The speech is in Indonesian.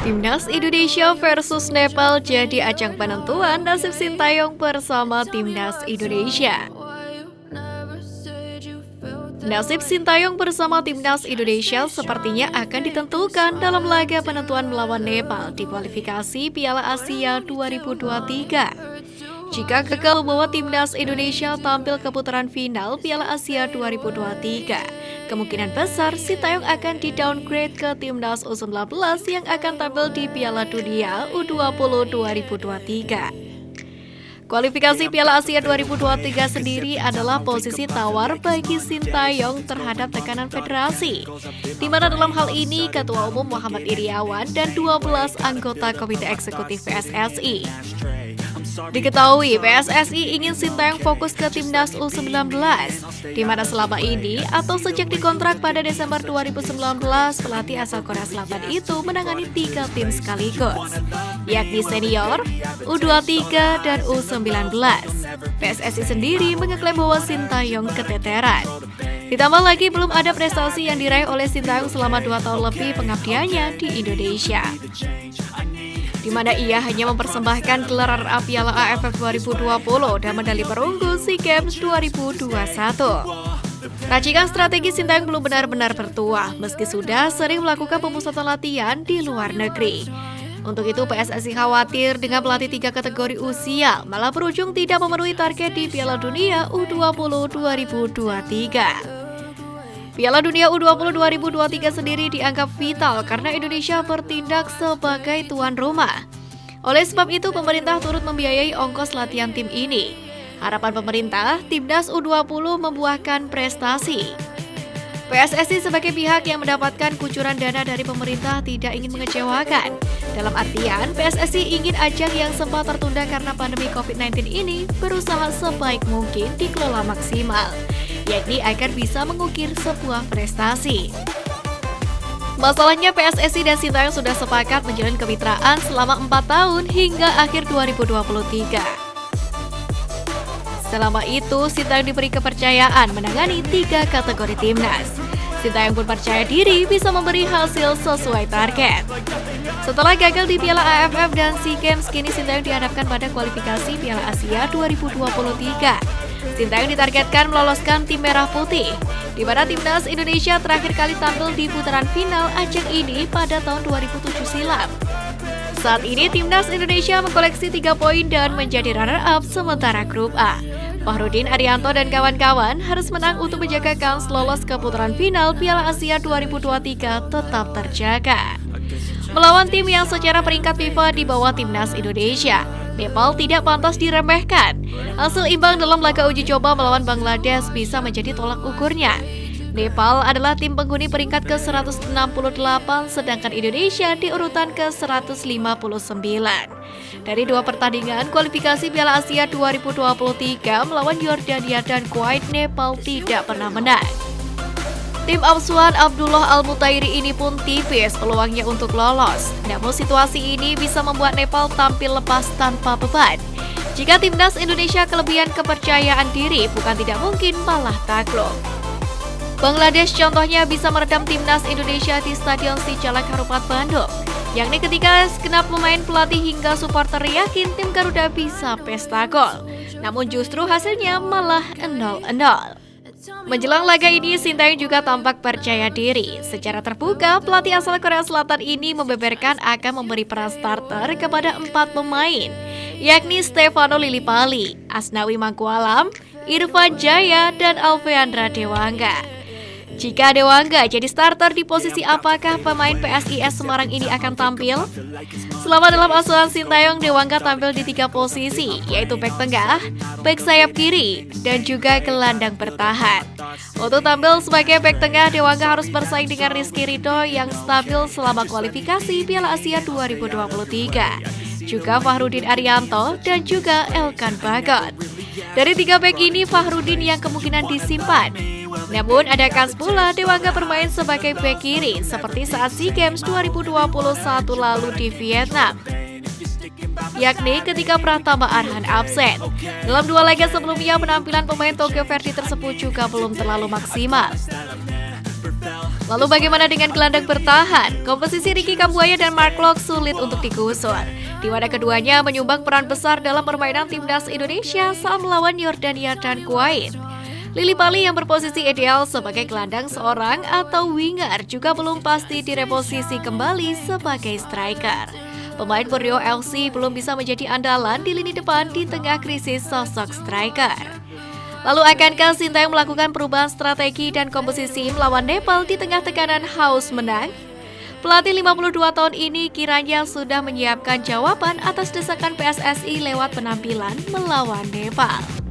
Timnas Indonesia versus Nepal jadi ajang penentuan nasib Sintayong bersama Timnas Indonesia. Nasib Sintayong bersama Timnas Indonesia sepertinya akan ditentukan dalam laga penentuan melawan Nepal di kualifikasi Piala Asia 2023. Jika gagal membawa Timnas Indonesia tampil ke putaran final Piala Asia 2023, kemungkinan besar Sintayong akan di-downgrade ke Timnas U19 yang akan tampil di Piala Dunia U20 2023. Kualifikasi Piala Asia 2023 sendiri adalah posisi tawar bagi Sintayong terhadap tekanan federasi, di mana dalam hal ini Ketua Umum Muhammad Iryawan dan 12 anggota Komite Eksekutif PSSI. Diketahui PSSI ingin Sintayong fokus ke Timnas U19, di mana selama ini atau sejak dikontrak pada Desember 2019, pelatih asal Korea Selatan itu menangani 3 tim sekaligus, yakni senior, U23, dan U19. PSSI sendiri mengeklaim bahwa Sintayong keteteran. Ditambah lagi belum ada prestasi yang diraih oleh Sintayong selama 2 tahun lebih pengabdiannya di Indonesia, di mana ia hanya mempersembahkan gelar runner-up Piala AFF 2020 dan medali perunggu SEA Games 2021. Racikan strategi Sintayong belum benar-benar bertuah, meski sudah sering melakukan pemusatan latihan di luar negeri. Untuk itu PSSI khawatir dengan pelatih 3 kategori usia malah berujung tidak memenuhi target di Piala Dunia U20 2023. Piala Dunia U20 2023 sendiri dianggap vital karena Indonesia bertindak sebagai tuan rumah. Oleh sebab itu, pemerintah turut membiayai ongkos latihan tim ini. Harapan pemerintah, Timnas U20 membuahkan prestasi. PSSI sebagai pihak yang mendapatkan kucuran dana dari pemerintah tidak ingin mengecewakan. Dalam artian, PSSI ingin ajang yang sempat tertunda karena pandemi COVID-19 ini berusaha sebaik mungkin dikelola maksimal, yakni agar bisa mengukir sebuah prestasi. Masalahnya PSSI dan Sintayong sudah sepakat menjalin kemitraan selama 4 tahun hingga akhir 2023. Selama itu, Sintayong diberi kepercayaan menangani 3 kategori timnas. Sintayong pun percaya diri bisa memberi hasil sesuai target. Setelah gagal di Piala AFF dan SEA Games, kini Sintayong dihadapkan pada kualifikasi Piala Asia 2023. Sintayong ditargetkan meloloskan tim merah putih, di mana Timnas Indonesia terakhir kali tampil di putaran final ajang ini pada tahun 2007 silam. Saat ini Timnas Indonesia mengkoleksi 3 poin dan menjadi runner-up sementara grup A. Fahrudin Arianto dan kawan-kawan harus menang untuk menjaga kans lolos ke putaran final Piala Asia 2023 tetap terjaga. Melawan tim yang secara peringkat FIFA di bawah Timnas Indonesia, Nepal tidak pantas diremehkan. Hasil imbang dalam laga uji coba melawan Bangladesh bisa menjadi tolak ukurnya. Nepal adalah tim penghuni peringkat ke-168, sedangkan Indonesia di urutan ke-159. Dari 2 pertandingan kualifikasi Piala Asia 2023 melawan Yordania dan Kuwait, Nepal tidak pernah menang. Tim asuhan Abdullah Al-Mutairi ini pun tipis peluangnya untuk lolos. Namun situasi ini bisa membuat Nepal tampil lepas tanpa beban. Jika Timnas Indonesia kelebihan kepercayaan diri, bukan tidak mungkin malah takluk. Bangladesh contohnya bisa meredam Timnas Indonesia di Stadion Sijalak Harupat Bandung, yakni ketika segenap pemain, pelatih hingga supporter yakin tim Garuda bisa pesta gol. Namun justru hasilnya malah 0-0. Menjelang laga ini, Sintayong juga tampak percaya diri. Secara terbuka, pelatih asal Korea Selatan ini membeberkan akan memberi peran starter kepada 4 pemain, yakni Stefano Lillipali, Asnawi Mangkualam, Irfan Jaya, dan Alveandra Dewangga. Jika Dewangga jadi starter di posisi apakah pemain PSIS Semarang ini akan tampil? Selama dalam asuhan Sintayong, Dewangga tampil di 3 posisi, yaitu bek tengah, bek sayap kiri, dan juga gelandang bertahan. Untuk tampil sebagai bek tengah, Dewangga harus bersaing dengan Rizky Ridho yang stabil selama kualifikasi Piala Asia 2023. Juga Fahrudin Arianto dan juga Elkan Bagot. Dari 3 bek ini, Fahrudin yang kemungkinan disimpan. Namun ada kans pula Dewangga bermain sebagai bek kiri seperti saat SEA Games 2021 lalu di Vietnam, yakni ketika Pratama Arhan absen. Dalam 2 laga sebelumnya, penampilan pemain Tokyo Verdy tersebut juga belum terlalu maksimal. Lalu bagaimana dengan gelandang bertahan? Komposisi Ricky Kambuaya dan Mark Locke sulit untuk digusur, di mana keduanya menyumbang peran besar dalam permainan timnas Indonesia saat melawan Yordania dan Kuwait. Lily Pali yang berposisi ideal sebagai gelandang seorang atau winger juga belum pasti direposisi kembali sebagai striker. Pemain Borneo FC belum bisa menjadi andalan di lini depan di tengah krisis sosok striker. Lalu akankah Sintayong melakukan perubahan strategi dan komposisi melawan Nepal di tengah tekanan haus menang? Pelatih 52 tahun ini kiranya sudah menyiapkan jawaban atas desakan PSSI lewat penampilan melawan Nepal.